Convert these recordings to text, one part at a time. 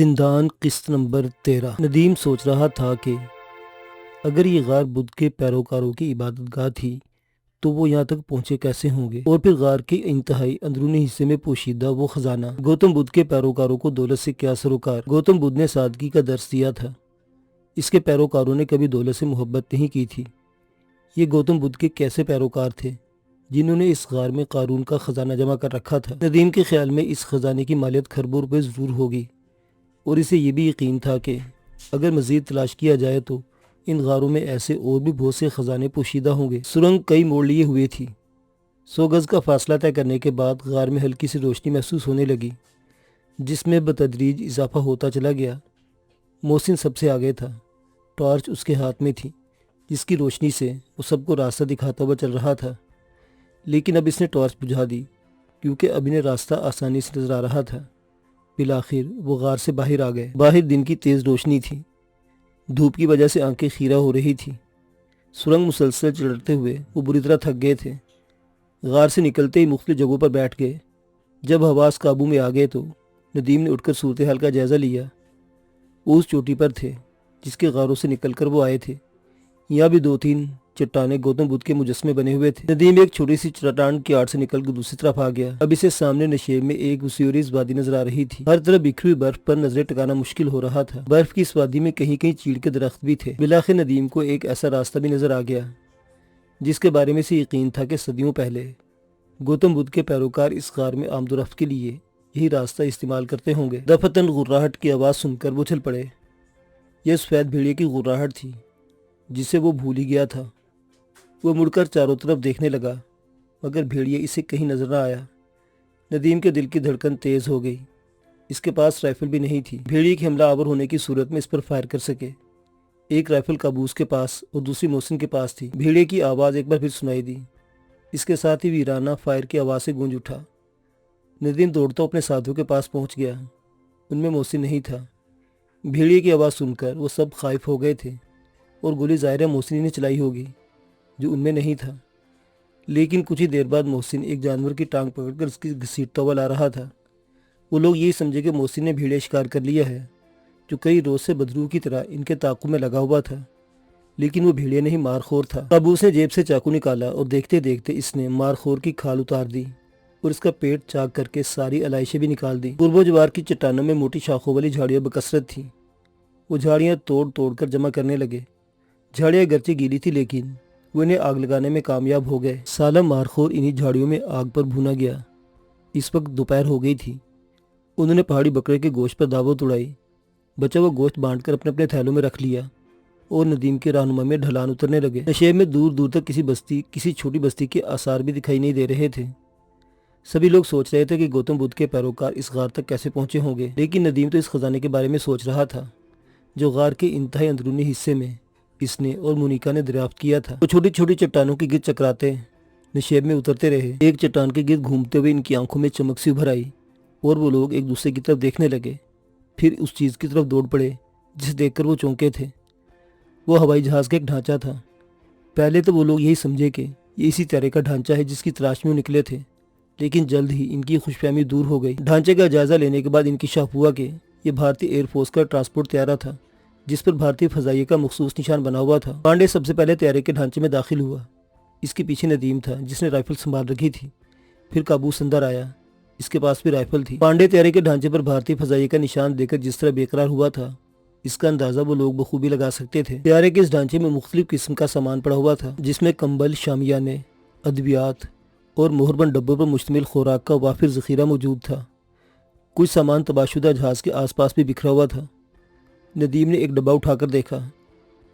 زندان قسط نمبر 13۔ ندیم سوچ رہا تھا کہ اگر یہ غار بدھ کے پیروکاروں کی عبادت گاہ تھی تو وہ یہاں تک پہنچے کیسے ہوں گے، اور پھر غار کے انتہائی اندرونی حصے میں پوشیدہ وہ خزانہ۔ گوتم بدھ کے پیروکاروں کو دولت سے کیا سروکار۔ گوتم بدھ نے سادگی کا درس دیا تھا، اس کے پیروکاروں نے کبھی دولت سے محبت نہیں کی تھی۔ یہ گوتم بدھ کے کیسے پیروکار تھے جنہوں نے اس غار میں قارون کا خزانہ جمع کر رکھا تھا۔ ندیم کے خیال میں اس خزانے کی مالیت کھربوں روپے ضرور ہوگی، اور اسے یہ بھی یقین تھا کہ اگر مزید تلاش کیا جائے تو ان غاروں میں ایسے اور بھی بہت سے خزانے پوشیدہ ہوں گے۔ سرنگ کئی موڑ لیے ہوئے تھی۔ 100 گز کا فاصلہ طے کرنے کے بعد غار میں ہلکی سی روشنی محسوس ہونے لگی، جس میں بتدریج اضافہ ہوتا چلا گیا۔ محسن سب سے آگے تھا، ٹارچ اس کے ہاتھ میں تھی، جس کی روشنی سے وہ سب کو راستہ دکھاتا ہوا چل رہا تھا۔ لیکن اب اس نے ٹارچ بجھا دی کیونکہ اب انہیں راستہ آسانی سے نظر آ رہا تھا۔ بالآخر وہ غار سے باہر آ گئے۔ باہر دن کی تیز روشنی تھی، دھوپ کی وجہ سے آنکھیں خیرہ ہو رہی تھی۔ سرنگ مسلسل چڑھتے ہوئے وہ بری طرح تھک گئے تھے۔ غار سے نکلتے ہی مختلف جگہوں پر بیٹھ گئے۔ جب حواس قابو میں آ گئے تو ندیم نے اٹھ کر صورتحال کا جائزہ لیا۔ وہ اس چوٹی پر تھے جس کے غاروں سے نکل کر وہ آئے تھے۔ یہاں بھی 2-3 چٹانیں گوتم بدھ کے مجسمے بنے ہوئے تھے۔ ندیم ایک چھوٹی سی چٹان کی آڑ سے نکل کر دوسری طرف آ گیا۔ اب اسے سامنے نشیب میں ایک وسیع وادی نظر آ رہی تھی۔ ہر طرف بکھری ہوئی برف پر نظریں ٹکانا مشکل ہو رہا تھا۔ برف کی اس وادی میں کہیں کہیں چیڑ کے درخت بھی تھے۔ بالآخر ندیم کو ایک ایسا راستہ بھی نظر آ گیا جس کے بارے میں اسے یقین تھا کہ صدیوں پہلے گوتم بدھ کے پیروکار اس غار میں آمد و رفت کے لیے یہی راستہ استعمال کرتے ہوں گے۔ دفتن غراہٹ کی آواز سن کر وہ چل پڑے۔ یہ سفید بھیڑیے کی غراہٹ تھی جسے وہ بھول ہی گیا تھا۔ وہ مڑ کر چاروں طرف دیکھنے لگا، مگر بھیڑیے اسے کہیں نظر نہ آیا۔ ندیم کے دل کی دھڑکن تیز ہو گئی۔ اس کے پاس رائفل بھی نہیں تھی، بھیڑیے کے حملہ آور ہونے کی صورت میں اس پر فائر کر سکے۔ ایک رائفل قابوس کے پاس اور دوسری محسن کے پاس تھی۔ بھیڑیے کی آواز ایک بار پھر سنائی دی، اس کے ساتھ ہی ویرانہ فائر کی آواز سے گونج اٹھا۔ ندیم دوڑتا اپنے ساتھیوں کے پاس پہنچ گیا، ان میں محسن نہیں تھا۔ بھیڑیے کی آواز سن کر وہ سب خائف ہو گئے تھے، اور گولی ظاہر ہے محسن ہی نے چلائی ہوگی جو ان میں نہیں تھا۔ لیکن کچھ ہی دیر بعد محسن ایک جانور کی ٹانگ پکڑ کر اس کی گھسیٹتا ہوا لا رہا تھا۔ وہ لوگ یہی سمجھے کہ محسن نے بھیڑیا شکار کر لیا ہے جو کئی روز سے بدروح کی طرح ان کے تعاقب میں لگا ہوا تھا، لیکن وہ بھیڑیا نہیں مار خور تھا۔ قابوس نے جیب سے چاقو نکالا اور دیکھتے دیکھتے اس نے مار خور کی کھال اتار دی اور اس کا پیٹ چاک کر کے ساری علائشیں بھی نکال دی۔ قرب و جوار کی چٹانوں میں موٹی شاخوں والی جھاڑیاں بکثرت تھیں۔ وہ جھاڑیاں توڑ توڑ کر جمع کرنے لگے۔ جھاڑیاں گرچہ گیلی تھی لیکن وہ انہیں آگ لگانے میں کامیاب ہو گئے۔ سالہ مارخور انہی جھاڑیوں میں آگ پر بھونا گیا۔ اس وقت دوپہر ہو گئی تھی۔ انہوں نے پہاڑی بکرے کے گوشت پر دعوت اڑائی۔ بچا وہ گوشت بانٹ کر اپنے اپنے تھیلوں میں رکھ لیا اور ندیم کے رہنما میں ڈھلان اترنے لگے۔ نشیب میں دور دور تک کسی چھوٹی بستی کے آثار بھی دکھائی نہیں دے رہے تھے۔ سبھی لوگ سوچ رہے تھے کہ گوتم بدھ کے پیروکار اس غار تک کیسے پہنچے ہوں گے، لیکن ندیم تو اس خزانے کے بارے میں سوچ رہا تھا جو غار کے انتہائی اندرونی حصے میں اس نے اور مونیکا نے دریافت کیا تھا۔ وہ چھوٹی چھوٹی چٹانوں کے گرد چکراتے نشیب میں اترتے رہے۔ ایک چٹان کے گرد گھومتے ہوئے ان کی آنکھوں میں چمک سی ابھر آئی اور وہ لوگ ایک دوسرے کی طرف دیکھنے لگے، پھر اس چیز کی طرف دوڑ پڑے جسے دیکھ کر وہ چونکے تھے۔ وہ ہوائی جہاز کا ایک ڈھانچہ تھا۔ پہلے تو وہ لوگ یہی سمجھے کہ یہ اسی طرح کا ڈھانچہ ہے جس کی تلاش میں وہ نکلے تھے، لیکن جلد ہی ان کی خوش فہمی دور ہو گئی۔ ڈھانچے کا جائزہ لینے کے بعد انکشاف ہوا کہ یہ بھارتی ایئر فورس کا ٹرانسپورٹ طیارہ تھا جس پر بھارتی فضائیہ کا مخصوص نشان بنا ہوا تھا۔ پانڈے سب سے پہلے طیارے کے ڈھانچے میں داخل ہوا۔ اس کے پیچھے ندیم تھا جس نے رائفل سنبھال رکھی تھی۔ پھر قابوس اندر آیا، اس کے پاس بھی رائفل تھی۔ پانڈے طیارے کے ڈھانچے پر بھارتی فضائیہ کا نشان دے کر جس طرح بے قرار ہوا تھا، اس کا اندازہ وہ لوگ بخوبی لگا سکتے تھے۔ طیارے کے اس ڈھانچے میں مختلف قسم کا سامان پڑا ہوا تھا، جس میں کمبل، شامیانے، ادویات اور مہربند ڈبوں پر مشتمل خوراک کا وافر ذخیرہ موجود تھا۔ کچھ سامان تباہ شدہ جہاز کے آس پاس بھی بکھرا ہوا تھا۔ ندیم نے ایک ڈبہ اٹھا کر دیکھا۔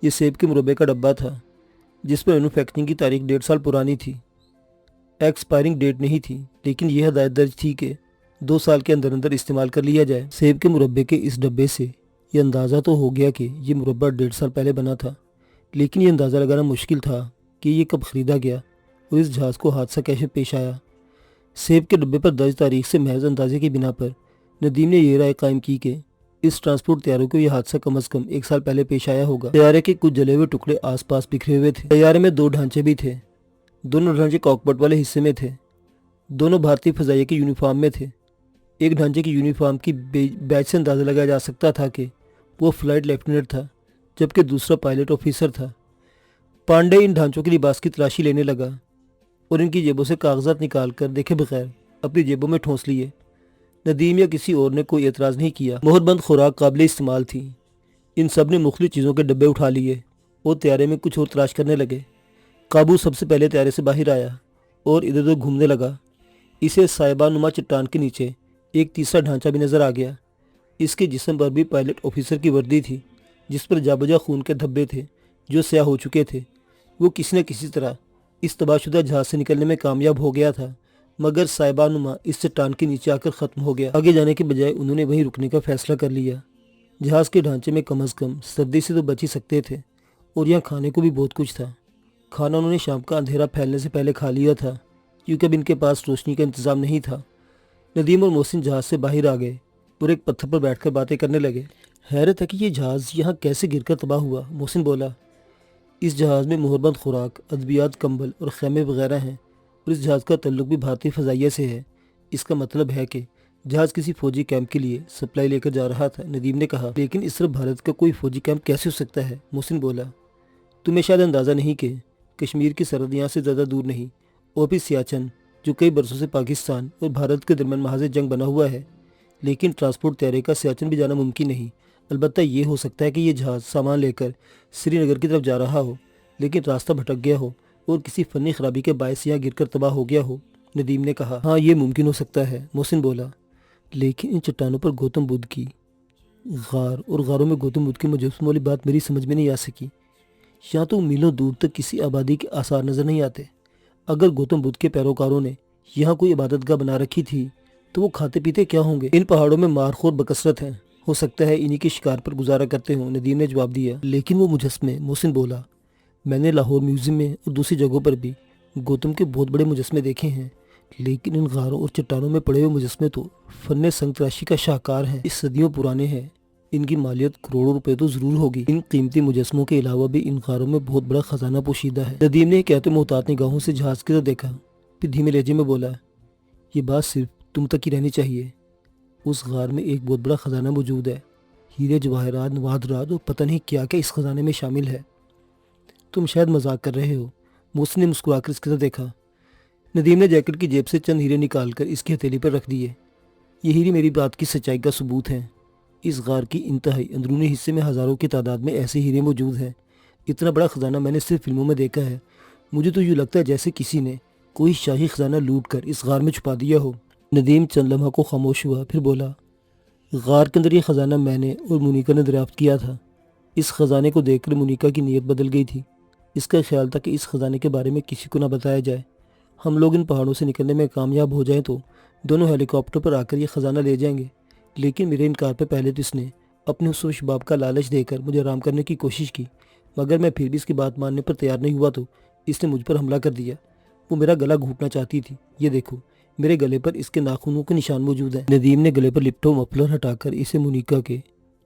یہ سیب کے مربے کا ڈبہ تھا جس پر مینوفیکچرنگ کی تاریخ 1.5 سال پرانی تھی۔ ایکسپائرنگ ڈیٹ نہیں تھی، لیکن یہ ہدایت درج تھی کہ 2 سال کے اندر اندر استعمال کر لیا جائے۔ سیب کے مربے کے اس ڈبے سے یہ اندازہ تو ہو گیا کہ یہ مربع 1.5 سال پہلے بنا تھا، لیکن یہ اندازہ لگانا مشکل تھا کہ یہ کب خریدا گیا اور اس جہاز کو حادثہ کیسے پیش آیا۔ سیب کے ڈبے پر درج تاریخ سے محض اندازے کی بنا پر ندیم نے یہ رائے قائم کی کہ اس ٹرانسپورٹ طیارے کو یہ حادثہ کم از کم 1 سال پہلے پیش آیا ہوگا۔ طیارے کے کچھ جلے ہوئے ٹکڑے آس پاس بکھرے ہوئے تھے۔ طیارے میں 2 ڈھانچے بھی تھے۔ دونوں ڈھانچے کاکپٹ والے حصے میں تھے۔ دونوں بھارتی فضائیہ کے یونیفارم میں تھے۔ ایک ڈھانچے کی یونیفارم کی بیج سے اندازہ لگایا جا سکتا تھا کہ وہ فلائٹ لیفٹیننٹ تھا، جبکہ دوسرا پائلٹ آفیسر تھا۔ پانڈے ان ڈھانچوں کے لباس کی تلاشی لینے لگا اور ان کی جیبوں سے کاغذات نکال کر دیکھے بغیر اپنی جیبوں میں ٹھونس لیے۔ ندیم یا کسی اور نے کوئی اعتراض نہیں کیا۔ مہر بند خوراک قابل استعمال تھی۔ ان سب نے مختلف چیزوں کے ڈبے اٹھا لیے اور طیارے میں کچھ اور تلاش کرنے لگے۔ قابو سب سے پہلے طیارے سے باہر آیا اور ادھر ادھر گھومنے لگا۔ اسے سائبہ نما چٹان کے نیچے ایک تیسرا ڈھانچہ بھی نظر آ گیا۔ اس کے جسم پر بھی پائلٹ آفیسر کی وردی تھی، جس پر جا بجا خون کے دھبے تھے جو سیاہ ہو چکے تھے۔ وہ کسی نہ کسی طرح اس تباہ شدہ جہاز سے نکلنے میں کامیاب ہو گیا تھا، مگر سائبہ نما اس چٹان کے نیچے آ کر ختم ہو گیا۔ آگے جانے کے بجائے انہوں نے وہیں رکنے کا فیصلہ کر لیا۔ جہاز کے ڈھانچے میں کم از کم سردی سے تو بچ ہی سکتے تھے، اور یہاں کھانے کو بھی بہت کچھ تھا۔ کھانا انہوں نے شام کا اندھیرا پھیلنے سے پہلے کھا لیا تھا، کیونکہ اب ان کے پاس روشنی کا انتظام نہیں تھا۔ ندیم اور محسن جہاز سے باہر آ گئے اور ایک پتھر پر بیٹھ کر باتیں کرنے لگے۔ حیرت ہے کہ یہ جہاز یہاں کیسے گر کر تباہ ہوا، محسن بولا۔ اس جہاز میں مہر بند خوراک، ادویات، کمبل اور خیمے وغیرہ ہیں، اور اس جہاز کا تعلق بھی بھارتی فضائیہ سے ہے۔ اس کا مطلب ہے کہ جہاز کسی فوجی کیمپ کے لیے سپلائی لے کر جا رہا تھا، ندیم نے کہا۔ لیکن اس طرح بھارت کا کوئی فوجی کیمپ کیسے ہو سکتا ہے، محسن بولا۔ تمہیں شاید اندازہ نہیں کہ کشمیر کی سرحد یہاں سے زیادہ دور نہیں، اور پھر سیاچن جو کئی برسوں سے پاکستان اور بھارت کے درمیان محاذ جنگ بنا ہوا ہے۔ لیکن ٹرانسپورٹ طیارے کا سیاچن بھی جانا ممکن نہیں۔ البتہ یہ ہو سکتا ہے کہ یہ جہاز سامان لے کر سری نگر کی طرف جا رہا ہو، لیکن راستہ بھٹک گیا ہو اور کسی فنی خرابی کے باعث یہاں گر کر تباہ ہو گیا ہو، ندیم نے کہا۔ ہاں، یہ ممکن ہو سکتا ہے، محسن بولا۔ لیکن ان چٹانوں پر گوتم بدھ کی غار اور غاروں میں گوتم بدھ کے مجسموں والی بات میری سمجھ میں نہیں آ سکی۔ یہاں تو میلوں دور تک کسی آبادی کے آثار نظر نہیں آتے۔ اگر گوتم بدھ کے پیروکاروں نے یہاں کوئی عبادت گاہ بنا رکھی تھی تو وہ کھاتے پیتے کیا ہوں گے؟ ان پہاڑوں میں مارخور بکثرت ہیں، ہو سکتا ہے انہی کے شکار پر گزارا کرتے ہوں، ندیم نے جواب دیا۔ لیکن وہ مجسمے، محسن بولا، میں نے لاہور میوزیم میں اور دوسری جگہوں پر بھی گوتم کے بہت بڑے مجسمے دیکھے ہیں، لیکن ان غاروں اور چٹانوں میں پڑے ہوئے مجسمے تو فن سنگ تراشی کا شاہکار ہیں۔ اس صدیوں پرانے ہیں، ان کی مالیت کروڑوں روپے تو ضرور ہوگی۔ ان قیمتی مجسموں کے علاوہ بھی ان غاروں میں بہت بڑا خزانہ پوشیدہ ہے۔ ندیم نے کہتے محتاط نگاہوں سے جہاز کی طرف دیکھا، پھر دھیمے لہجے میں بولا، یہ بات صرف تم تک ہی رہنی چاہیے۔ اس غار میں ایک بہت بڑا خزانہ موجود ہے، ہیرے جواہرات، نوادرات اور پتہ نہیں کیا کیا اس خزانے میں شامل ہے۔ تم شاید مذاق کر رہے ہو، محسن نے مسکرا کر اس کی طرف دیکھا۔ ندیم نے جیکٹ کی جیب سے چند ہیرے نکال کر اس کی ہتھیلی پر رکھ دیے۔ یہ ہیرے میری بات کی سچائی کا ثبوت ہیں۔ اس غار کی انتہائی اندرونی حصے میں ہزاروں کی تعداد میں ایسے ہیرے موجود ہیں۔ اتنا بڑا خزانہ میں نے صرف فلموں میں دیکھا ہے۔ مجھے تو یوں لگتا ہے جیسے کسی نے کوئی شاہی خزانہ لوٹ کر اس غار میں چھپا دیا ہو۔ ندیم چند لمحہ کو خاموش ہوا، پھر بولا، غار کے اندر یہ خزانہ میں نے اور مونیکا نے دریافت کیا تھا۔ اس خزانے کو دیکھ کر مونیکا کی نیت بدل گئی تھی۔ اس کا خیال تھا کہ اس خزانے کے بارے میں کسی کو نہ بتایا جائے۔ ہم لوگ ان پہاڑوں سے نکلنے میں کامیاب ہو جائیں تو دونوں ہیلی کاپٹر پر آ کر یہ خزانہ لے جائیں گے۔ لیکن میرے انکار پہ پہلے تو اس نے اپنے حسن و شباب کا لالچ دے کر مجھے آرام کرنے کی کوشش کی، مگر میں پھر بھی اس کی بات ماننے پر تیار نہیں ہوا تو اس نے مجھ پر حملہ کر دیا۔ وہ میرا گلا گھونٹنا چاہتی تھی۔ یہ دیکھو، میرے گلے پر اس کے ناخنوں کے نشان موجود ہیں۔ ندیم نے گلے پر لپٹا ہوا مفلر ہٹا کر اسے مونیکا کے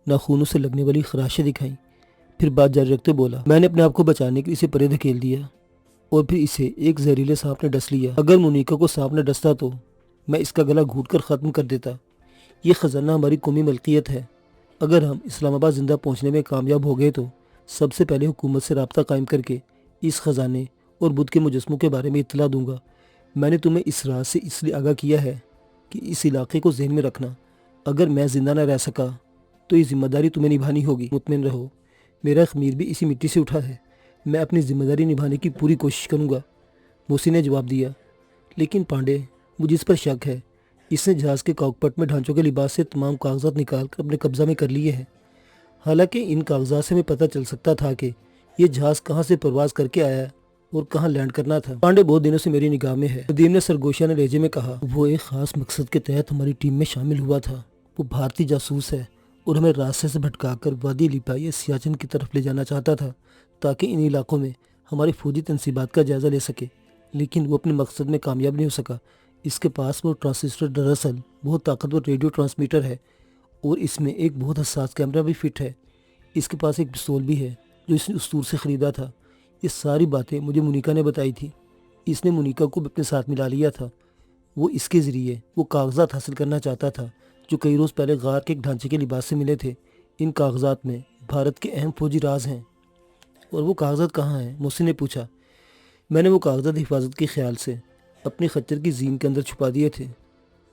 ناخنوں سے لگنے والی خراشیں دکھائیں، پھر بات جاری رکھتے بولا، میں نے اپنے آپ کو بچانے کے لیے اسے پرے دھکیل دیا اور پھر اسے ایک زہریلے سانپ نے ڈس لیا۔ اگر مونیکا کو سانپ نے ڈستا تو میں اس کا گلا گھونٹ کر ختم کر دیتا۔ یہ خزانہ ہماری قومی ملکیت ہے۔ اگر ہم اسلام آباد زندہ پہنچنے میں کامیاب ہو گئے تو سب سے پہلے حکومت سے رابطہ قائم کر کے اس خزانے اور بدھ کے مجسموں کے بارے میں اطلاع دوں گا۔ میں نے تمہیں اس راز سے اس لیے آگاہ کیا ہے کہ اس علاقے کو ذہن میں رکھنا۔ اگر میں زندہ نہ رہ سکا تو یہ ذمہ داری تمہیں نبھانی ہوگی۔ مطمئن رہو، میرا خمیر بھی اسی مٹی سے اٹھا ہے۔ میں اپنی ذمہ داری نبھانے کی پوری کوشش کروں گا، محسن نے جواب دیا۔ لیکن پانڈے، مجھے اس پر شک ہے۔ اس نے جہاز کے کاکپٹ میں ڈھانچوں کے لباس سے تمام کاغذات نکال کر اپنے قبضہ میں کر لیے ہیں۔ حالانکہ ان کاغذات سے ہمیں پتہ چل سکتا تھا کہ یہ جہاز کہاں سے پرواز کر کے آیا اور کہاں لینڈ کرنا تھا۔ پانڈے بہت دنوں سے میری نگاہ میں ہے، ندیم نے سرگوشیانہ لہجے میں کہا۔ وہ ایک خاص مقصد کے تحت ہماری ٹیم میں شامل ہوا تھا۔ وہ بھارتی جاسوس ہے اور ہمیں راستے سے بھٹکا کر وادی لیپا یا سیاچن کی طرف لے جانا چاہتا تھا تاکہ ان علاقوں میں ہماری فوجی تنصیبات کا جائزہ لے سکے۔ لیکن وہ اپنے مقصد میں کامیاب نہیں ہو سکا۔ اس کے پاس وہ ٹرانسسٹر دراصل بہت طاقتور ریڈیو ٹرانسمیٹر ہے اور اس میں ایک بہت حساس کیمرہ بھی فٹ ہے۔ اس کے پاس ایک پستول بھی ہے جو اس نے اسطور سے خریدا تھا۔ یہ ساری باتیں مجھے مونیکا نے بتائی تھی۔ اس نے مونیکا کو بھی اپنے ساتھ ملا لیا تھا۔ وہ اس کے ذریعے وہ کاغذات حاصل کرنا چاہتا تھا جو کئی روز پہلے غار کے ایک ڈھانچے کے لباس سے ملے تھے۔ ان کاغذات میں بھارت کے اہم فوجی راز ہیں۔ اور وہ کاغذات کہاں ہیں؟ محسن نے پوچھا۔ میں نے وہ کاغذات حفاظت کے خیال سے اپنی خچر کی زین کے اندر چھپا دیے تھے۔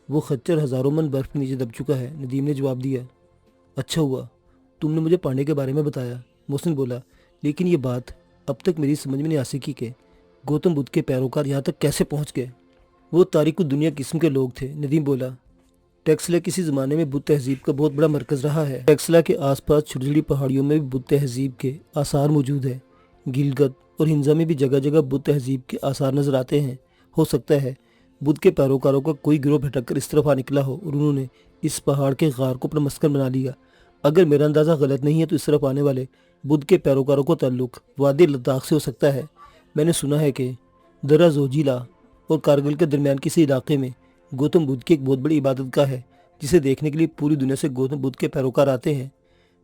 وہ خچر ہزاروں من برف کے نیچے دب چکا ہے، ندیم نے جواب دیا۔ اچھا ہوا تم نے مجھے پانڈے کے بارے میں بتایا، محسن بولا، لیکن یہ بات اب تک میری سمجھ میں نہیں آ سکی کہ گوتم بدھ کے پیروکار یہاں تک کیسے پہنچ گئے۔ وہ تاریخ دنیا قسم کے لوگ تھے، ندیم بولا۔ ٹیکسلا کسی زمانے میں بدھ تہذیب کا بہت بڑا مرکز رہا ہے۔ ٹیکسلا کے آس پاس چھوٹی چھوٹی پہاڑیوں میں بھی بدھ تہذیب کے آثار موجود ہیں۔ گلگت اور ہنزا میں بھی جگہ جگہ بدھ تہذیب کے آثار نظر آتے ہیں۔ ہو سکتا ہے بدھ کے پیروکاروں کا کوئی گروہ بھٹک کر اس طرف آ نکلا ہو اور انہوں نے اس پہاڑ کے غار کو اپنا مسکن بنا لیا۔ اگر میرا اندازہ غلط نہیں ہے تو اس طرف آنے والے بدھ کے پیروکاروں کو تعلق وادی لداخ سے ہو سکتا ہے۔ میں نے سنا ہے کہ درہ زوجیلا اور کارگل کے درمیان کسی علاقے میں گوتم بدھ کی ایک بہت بڑی عبادت گاہ ہے جسے دیکھنے کے لیے پوری دنیا سے گوتم بدھ کے پیروکار آتے ہیں۔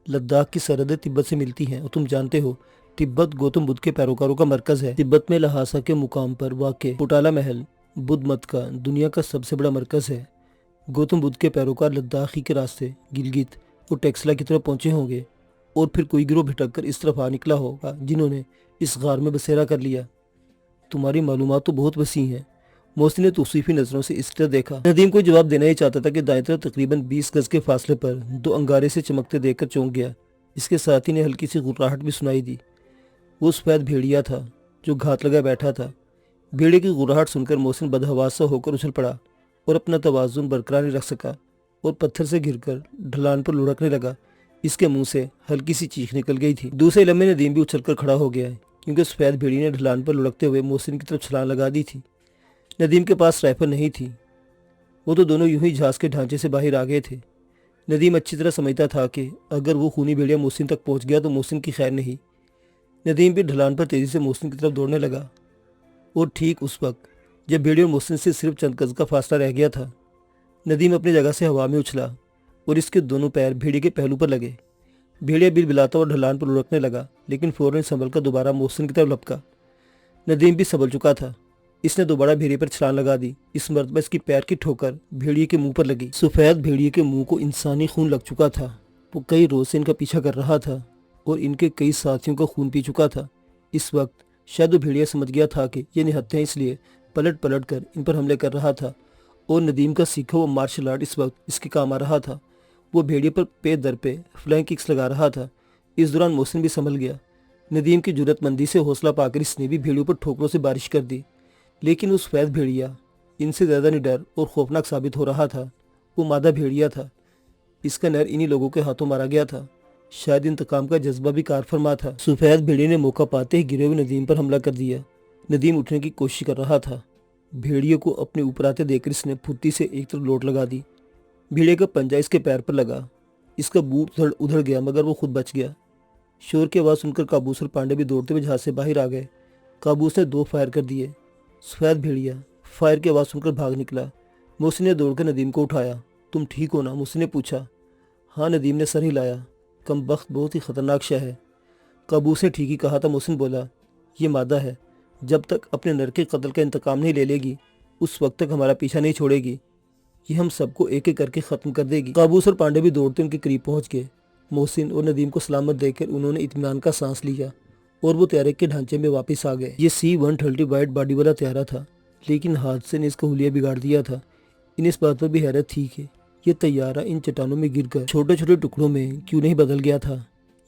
لداخ کی سرحدیں تبت سے ملتی ہیں اور تم جانتے ہو تبت گوتم بدھ کے پیروکاروں کا مرکز ہے۔ تبت میں لہاسا کے مقام پر واقع پوٹالا محل بدھ مت کا دنیا کا سب سے بڑا مرکز ہے۔ گوتم بدھ کے پیروکار لداخ ہی کے راستے گلگت اور ٹیکسلا کی طرف پہنچے ہوں گے اور پھر کوئی گروہ بھٹک کر اس طرف آ نکلا ہوگا جنہوں نے اس غار میں بسیرا کر لیا۔ تمہاری معلومات تو بہت وسیع ہیں، محسن نے توصیفی نظروں سے اس طرح دیکھا۔ ندیم کو جواب دینا ہی چاہتا تھا کہ دائیں طرف تقریباً 20 گز کے فاصلے پر دو انگارے سے چمکتے دیکھ کر چونک گیا۔ اس کے ساتھی نے ہلکی سی غراہٹ بھی سنائی دی۔ وہ سفید بھیڑیا تھا جو گھات لگا بیٹھا تھا۔ بھیڑے کی غراہٹ سن کر محسن بدحواس سا ہو کر اچھل پڑا اور اپنا توازن برقرار نہیں رکھ سکا اور پتھر سے گر کر ڈھلان پر لڑکنے لگا۔ اس کے منہ سے ہلکی سی چیخ نکل گئی تھی۔ دوسرے لمحے ندیم بھی اچھل کر کھڑا ہو گیا کیونکہ سفید بھیڑی نے ڈھلان پر لڑکتے ہوئے محسن کی طرف چھلانگ لگا دی تھی۔ ندیم کے پاس رائفل نہیں تھی، وہ تو دونوں یوں ہی جہاز کے ڈھانچے سے باہر آ گئے تھے۔ ندیم اچھی طرح سمجھتا تھا کہ اگر وہ خونی بھیڑیا محسن تک پہنچ گیا تو محسن کی خیر نہیں۔ ندیم بھی ڈھلان پر تیزی سے محسن کی طرف دوڑنے لگا اور ٹھیک اس وقت جب بھیڑی اور محسن سے صرف چند گز کا فاصلہ رہ گیا تھا، ندیم اپنی جگہ سے ہوا میں اچھلا اور اس کے دونوں پیر بھیڑی کے پہلو پر لگے۔ بھیڑیا بلبلاتا اور ڈھلان پر لڑکنے لگا لیکن فوراً سنبھل کر دوبارہ محسن کی طرف لپکا۔ ندیم بھی سنبھل چکا تھا، اس نے دوبارہ بھیڑیے پر چھلانگ لگا دی۔ اس مرتبہ اس کی پیر کی ٹھوکر بھیڑیے کے منہ پر لگی۔ سفید بھیڑیے کے منہ کو انسانی خون لگ چکا تھا، وہ کئی روز سے ان کا پیچھا کر رہا تھا اور ان کے کئی ساتھیوں کا خون پی چکا تھا۔ اس وقت شاید وہ بھیڑیا سمجھ گیا تھا کہ یہ نہتے ہیں، اس لیے پلٹ پلٹ کر ان پر حملے کر رہا تھا اور ندیم کا سیکھا ہوا مارشل آرٹ اس وقت اس کے کام آ رہا تھا۔ وہ بھیڑیے پر پے در پہ فلائنگ ککس لگا رہا تھا۔ اس دوران محسن بھی سنبھل گیا۔ ندیم کی جرأت مندی سے حوصلہ پا کر اس نے بھی بھیڑیوں پر ٹھوکروں سے بارش کر دی، لیکن وہ سفید بھیڑیا ان سے زیادہ نڈر اور خوفناک ثابت ہو رہا تھا۔ وہ مادہ بھیڑیا تھا، اس کا نر انہی لوگوں کے ہاتھوں مارا گیا تھا۔ شاید انتقام کا جذبہ بھی کار فرما تھا۔ سفید بھیڑیے نے موقع پاتے ہی گرے ہوئے ندیم پر حملہ کر دیا۔ ندیم اٹھنے کی کوشش کر رہا تھا، بھیڑیے کو اپنے اوپر آتے دیکھ کر اس نے پھرتی سے ایک طرف لوٹ لگا دی۔ بھیڑیے کا پنجہ اس کے پیر پر لگا، اس کا بوٹ ادھڑ گیا مگر وہ خود بچ گیا۔ شور کی آواز سن کر کابوس اور پانڈے بھی دوڑتے ہوئے جہاز سے باہر آ گئے۔ کابوس نے 2 فائر کر دیے۔ سفید بھیڑیا فائر کی آواز سن کر بھاگ نکلا۔ محسن نے دوڑ کر ندیم کو اٹھایا۔ تم ٹھیک ہو نا؟ محسن نے پوچھا۔ ہاں، ندیم نے سر ہلایا۔ کم بخت بہت ہی خطرناک شے ہے۔ کابوس نے ٹھیک ہی کہا تھا، محسن بولا۔ یہ مادہ ہے، جب تک اپنے نر کے قتل کا انتقام نہیں لے لے گی اس وقت تک ہمارا پیچھا نہیں چھوڑے گی، یہ ہم سب کو ایک ایک کر کے ختم کر دے گی۔ کابوس اور پانڈے بھی دوڑتے ان کے قریب پہنچ گئے۔ محسن اور ندیم کو سلامت دیکھ کر انہوں نے اطمینان کا سانس لیا اور وہ طیارے کے ڈھانچے میں واپس آ گئے۔ یہ C-130 وائٹ باڈی والا طیارہ تھا، لیکن حادثے نے اس کا حلیہ بگاڑ دیا تھا۔ انہیں اس بات پر بھی حیرت تھی کہ یہ طیارہ ان چٹانوں میں گر کر چھوٹے چھوٹے ٹکڑوں میں کیوں نہیں بدل گیا تھا،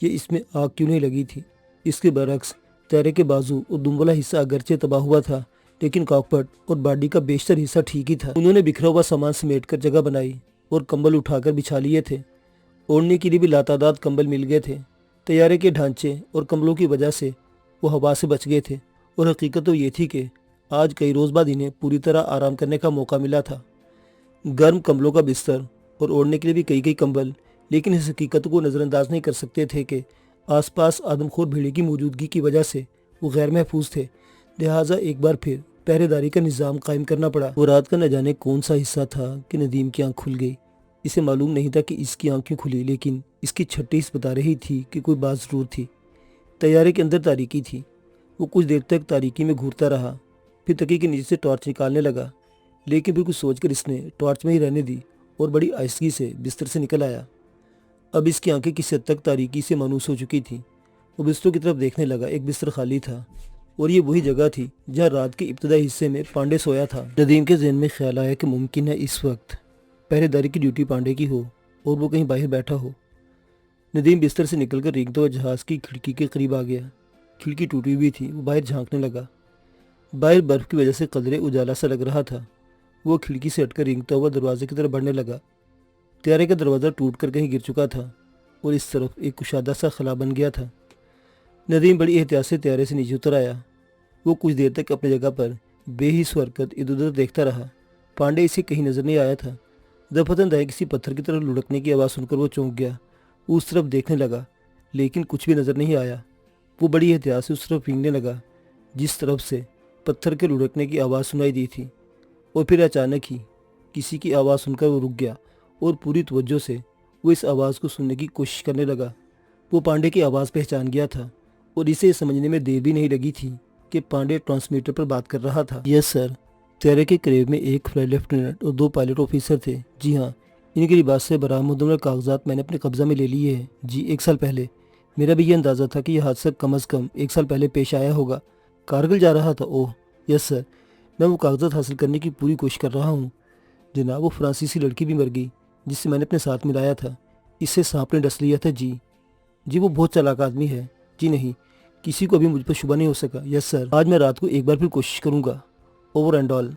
یہ اس میں آگ کیوں نہیں لگی تھی۔ اس کے برعکس طیارے کے بازو اور دم والا حصہ اگرچہ تباہ ہوا تھا لیکن کاکپٹ اور باڈی کا بیشتر حصہ ٹھیک ہی تھا۔ انہوں نے بکھرا ہوا سامان سمیٹ کر جگہ بنائی اور کمبل اٹھا کر بچھا لیے تھے۔ اوڑھنے کے لیے بھی لاتعداد کمبل مل گئے تھے۔ طیارے کے ڈھانچے اور کمبلوں کی وجہ سے وہ ہوا سے بچ گئے تھے اور حقیقت تو یہ تھی کہ آج کئی روز بعد انہیں پوری طرح آرام کرنے کا موقع ملا تھا۔ گرم کمبلوں کا بستر اور اوڑھنے کے لیے بھی کئی کمبل، لیکن اس حقیقت کو نظر انداز نہیں کر سکتے تھے کہ آس پاس آدم خور بھیڑی کی موجودگی کی وجہ سے وہ غیر محفوظ تھے، لہٰذا ایک بار پھر پہرے داری کا نظام قائم کرنا پڑا۔ وہ رات کا نہ جانے کون سا حصہ تھا کہ ندیم کی آنکھ کھل گئی۔ اسے معلوم نہیں تھا کہ اس کی آنکھ کیوں کھلی، لیکن اس کی چھٹی اس بتا رہی تھی کہ کوئی بات ضرور تھی۔ طیارے کے اندر تاریکی تھی۔ وہ کچھ دیر تک تاریکی میں گھورتا رہا، پھر تکی کے نیچے سے ٹارچ نکالنے لگا۔ لیکن پھر کچھ سوچ کر اس نے ٹارچ میں ہی رہنے دی اور بڑی آہستگی سے بستر سے نکل آیا۔ اب اس کی آنکھیں کسی حد تک تاریکی سے مانوس ہو چکی تھیں۔ وہ بستروں کی طرف دیکھنے لگا۔ ایک بستر خالی تھا اور یہ وہی جگہ تھی جہاں رات کے ابتدائی حصے میں پانڈے سویا تھا۔ ندیم کے ذہن میں خیال آیا کہ ممکن ہے اس وقت پہرے داری کی ڈیوٹی پانڈے کی ہو اور وہ کہیں باہر بیٹھا ہو۔ ندیم بستر سے نکل کر رینگتا ہوا جہاز کی کھڑکی کے قریب آ گیا۔ کھڑکی ٹوٹی ہوئی تھی۔ وہ باہر جھانکنے لگا۔ باہر برف کی وجہ سے قدرے اجالا سا لگ رہا تھا۔ وہ کھڑکی سے ہٹ کر رینگتا ہوا دروازے کی طرف بڑھنے لگا۔ طیارے کا دروازہ ٹوٹ کر کہیں گر چکا تھا اور اس طرف ایک کشادہ سا خلا بن گیا تھا۔ ندیم بڑی احتیاط سے طیارے سے نیچے اتر آیا۔ وہ کچھ دیر تک اپنی جگہ پر بے حس حرکت ادھر ادھر دیکھتا رہا۔ پانڈے اسے کہیں نظر نہیں آیا تھا۔ دفتن دائیں کسی پتھر کی طرف لڑکنے کی آواز سن کر وہ چونک گیا۔ اس طرف دیکھنے لگا لیکن کچھ بھی نظر نہیں آیا۔ وہ بڑی احتیاط سے اس طرف رینگنے لگا جس طرف سے پتھر کے لڑکنے کی آواز سنائی دی تھی، اور پھر اچانک ہی کسی کی آواز سن کر وہ رک گیا اور پوری توجہ سے وہ اس آواز کو سننے کی کوشش کرنے لگا۔ وہ پانڈے کی آواز پہچان گیا تھا اور اسے سمجھنے میں دیر بھی نہیں لگی تھی کہ پانڈے ٹرانسمیٹر پر بات کر رہا تھا۔ یس سر، طیارے کے قریب میں ایک فلائٹ لیفٹیننٹ اور 2 پائلٹ آفیسر تھے۔ جی ہاں، ان کی لباس سے برآمد عمر کاغذات میں نے اپنے قبضہ میں لے لیے ہیں۔ جی 1 سال پہلے۔ میرا بھی یہ اندازہ تھا کہ یہ حادثہ کم از کم 1 سال پہلے پیش آیا ہوگا۔ کارگل جا رہا تھا؟ اوہ یس سر، میں وہ کاغذات حاصل کرنے کی پوری کوشش کر رہا ہوں۔ جناب، وہ فرانسیسی لڑکی بھی مر گئی جس سے میں نے اپنے ساتھ ملایا تھا۔ اسے سانپ نے ڈس لیا تھا۔ جی وہ بہت چالاک آدمی ہے۔ جی نہیں، کسی کو ابھی مجھ پر شبہ نہیں ہو سکا۔ یس سر، آج میں رات کو ایک بار پھر کوشش کروں گا۔ Over and all.